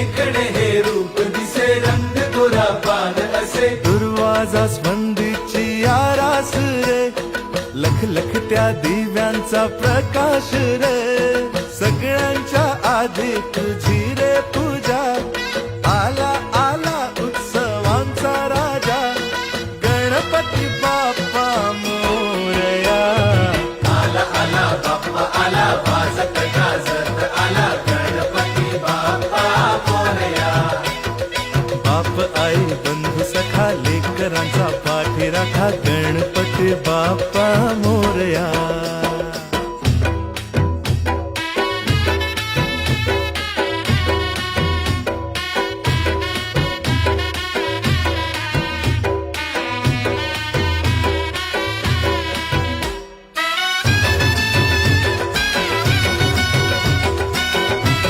देखणे हे रूप दिसे रंग गोरा पान असे दुर्वाजा स्पंदीची आरास रे लख लख त्या दिव्यांचा प्रकाश रे सगळ्यांच्या आधी तुझी रे पूजा आला आला उत्सवांचा राजा गणपती बाप्पा मोरया आला आला बाप्पा आला वाजत गाजत आला गणपती बाप्पा मोरया बाप आई बंधू सखा लेकरांचा पाठीराखा गणपती बाप्पा मोरया